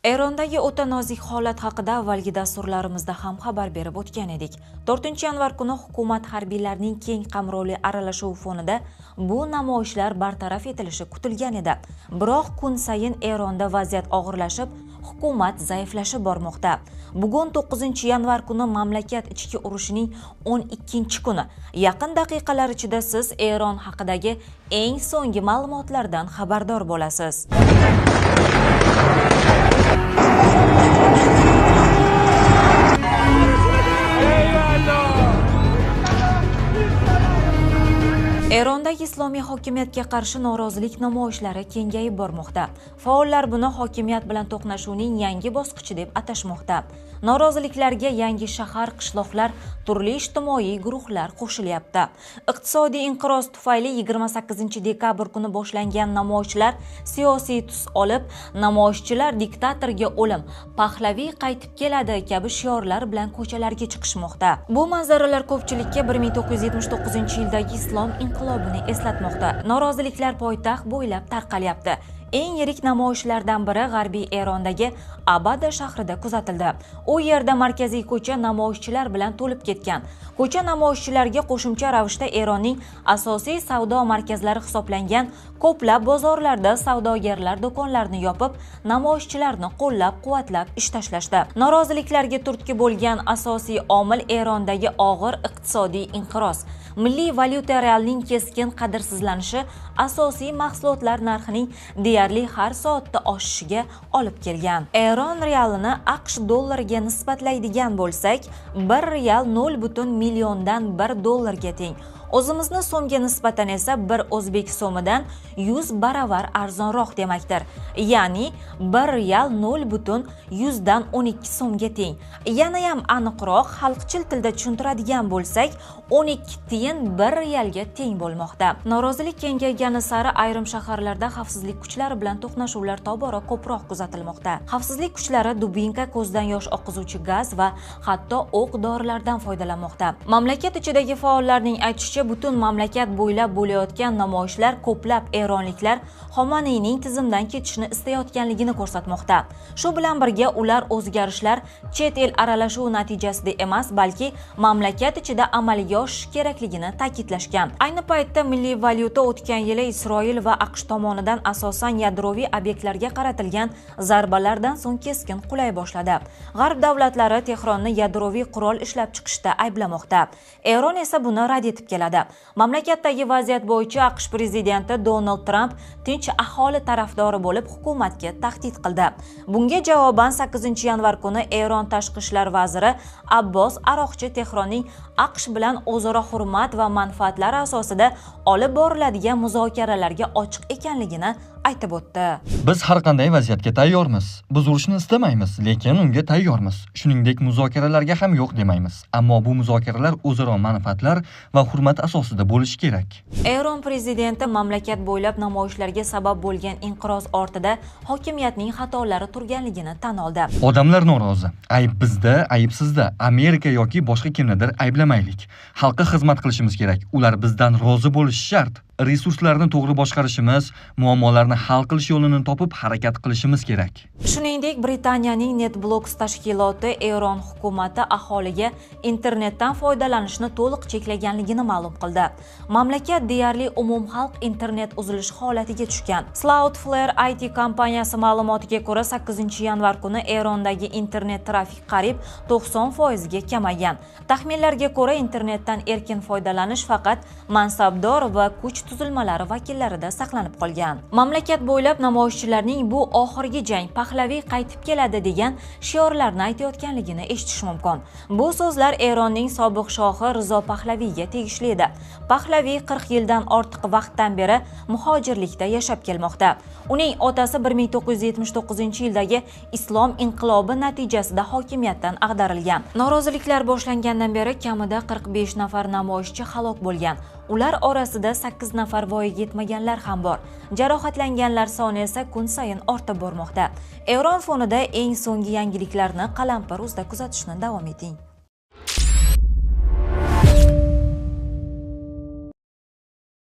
Erondagi o'ta nozik holat haqida avvalgi dasturlarimizda ham xabar berib o'tgan edik. 4-yanvar kuni hukumat harbiylarining keng qamrovli aralashuvi fonida bu namoyishlar bartaraf etilishi kutilgan edi. Biroq kun sayin Eronda vaziyat og'irlashib, hukumat zaiflashib bormoqda. Bugun 9-yanvar kuni mamlakat ichki urushining 12-kuni. Yaqin daqiqalar ichida siz Eron haqidagi eng so'nggi ma'lumotlardan xabardor bo'lasiz. Erondagi islomiy hokimiyatga qarshi norozilik namoyishlari kengayib bormoqda. Faollar buni hokimiyat bilan to'qnashuvning yangi bosqichi deb atashmoqda. Noroziliklarga yangi shahar, qishloqlar, turli ijtimoiy guruhlar qo'shilyapti. Iqtisodiy inqiroz tufayli 28-dekabr kuni boshlangan namoyishlar siyosiy tus olib, namoyishchilar diktatorga o'lim, Pahlaviy qaytib keladi kabi shiorlar bilan ko'chalarga chiqishmoqda. Bu manzaralar ko'pchilikka 1979-yildagi islom inqilobini eslatmoqda. Noroziliklar poytaxt bo'ylab tarqalyapti. Eng yirik namoyishlardan biri G'arbiy Erondagi Abada shahrida kuzatildi. U yerda markaziy ko'cha namoyishchilar bilan to'lib ketgan. Ko'cha namoyishchilarga qo'shimcha ravishda Eronning asosiy savdo markazlari hisoblangan ko'plab bozorlarda savdogarlar do'konlarini yopib, namoyishchilarni qo'llab-quvvatlab ish tashlashdi. Noroziliklarga turtki bo'lgan asosiy omil Erondagi og'ir iqtisodiy inqiroz. Milliy valyuta realning keskin qadrsizlanishi asosiy mahsulotlar narxining deyarli har soatda oshishiga olib kelgan. Eron realini AQSh dollariga nisbatlaydigan bo'lsak, 1 real 0,1 dollarga teng. O'zimizni so'mga nisbatan esa 1 o'zbek so'midan 100 baravar arzonroq demakdir. Ya'ni 1 real 0,112 so'mga teng. Yana ham aniqroq xalqchil tilda tushuntiradigan bo'lsak, 12 tiyin 1 realga teng bo'lmoqda. Norozilik kengaygani sari ayrim shaharlarda xavfsizlik kuchlari bilan to'qnashuvlar tobora ko'proq kuzatilmoqda. Xavfsizlik kuchlari dubinka, ko'zdan yosh oqizuvchi gaz va hatto o'q-dorilardan foydalanmoqda. Mamlakat ichidagi faollarning aytishicha, butun mamlakat bo'ylab bo'layotgan namoyishlar ko'plab eronliklar Xomaniyning tizimdan ketishini istayotganligini ko'rsatmoqda. Shu bilan birga ular o'zgarishlar chet el aralashuvi natijasida emas, balki mamlakat ichida amalga oshishi kerakligini ta'kidlashgan. Ayni paytda milliy valyuta o'tgan yili Isroil va AQSh tomonidan asosan yadroviy obyektlarga qaratilgan zarbalardan so'ng keskin qulay boshladi. G'arb davlatlari Tehronni yadroviy qurol ishlab chiqishda ayblamoqda. Eron esa buni rad etib keladi. Mamlakatdagi vaziyat bo'yicha AQSh prezidenti Donald Tramp tinch aholi tarafdori bo'lib hukumatga tahdid qildi. Bunga javoban 8-yanvar kuni Eron tashqi ishlar vaziri Abbos Aroqchi Tehronning AQSh bilan o'zaro hurmat va manfaatlar asosida olib boriladigan muzokaralarga ochiq ekanligini aytib o'tdi. Biz har qanday vaziyatga tayyormiz. Biz urushni istamaymiz, lekin unga tayyormiz. Shuningdek, muzokaralarga ham yo'q demaymiz. Ammo bu muzokaralar o'zaro manfaatlar va hurmat asosida bo'lishi kerak. Eron prezidenti mamlakat bo'ylab namoyishlarga sabab bo'lgan inqiroz ortida hokimiyatning xatolari turganligini tan oldi. Odamlar norozi. Ayb bizda, ayb sizda. Amerika yoki boshqa kimnidir ayblamaylik. Xalqqa xizmat qilishimiz kerak. Ular bizdan rozi bo'lishi shart. Resurslarni to'g'ri boshqarishimiz, muammolarni hal qilish yo'lini topib harakat qilishimiz kerak. Shuningdek, Britaniyaning NetBlocks tashkiloti Eron hukumati aholiga internetdan foydalanishni to'liq cheklaganligini ma'lum qildi. Mamlakat deyarli umumxalq internet uzilishi holatiga tushgan. Cloudflare IT kompaniyasi ma'lumotiga ko'ra, 8-yanvar kuni Erondagi internet trafik qariyb 90% ga kamaygan. Taxminlarga ko'ra, internetdan erkin foydalanish faqat mansabdor va kuch tuzilmalari vakillarida saqlanib qolgan. Mamlakat bo'ylab namoyishchilarning bu oxirgi jang, Pahlaviy qaytib keladi degan shiorlarni aytayotganligini eshitish mumkin. Bu so'zlar Eronning sobiq shohi Rizo Pahlaviyga tegishli edi. Pahlaviy 40 yildan ortiq vaqtdan beri muhojirlikda yashab kelmoqda. Uning otasi 1979-yildagi islom inqilobi natijasida hokimiyatdan ag'darilgan. Noroziliklar boshlangandan beri kamida 45 nafar namoyishchi halok bo'lgan. Ular orasida 8 nafar voyaga yetmaganlar ham bor. Jarohatlanganlar soni esa kun sayin ortib bormoqda. Eron fonida eng so'nggi yangiliklarni Qalampir.uz da kuzatishni davom eting.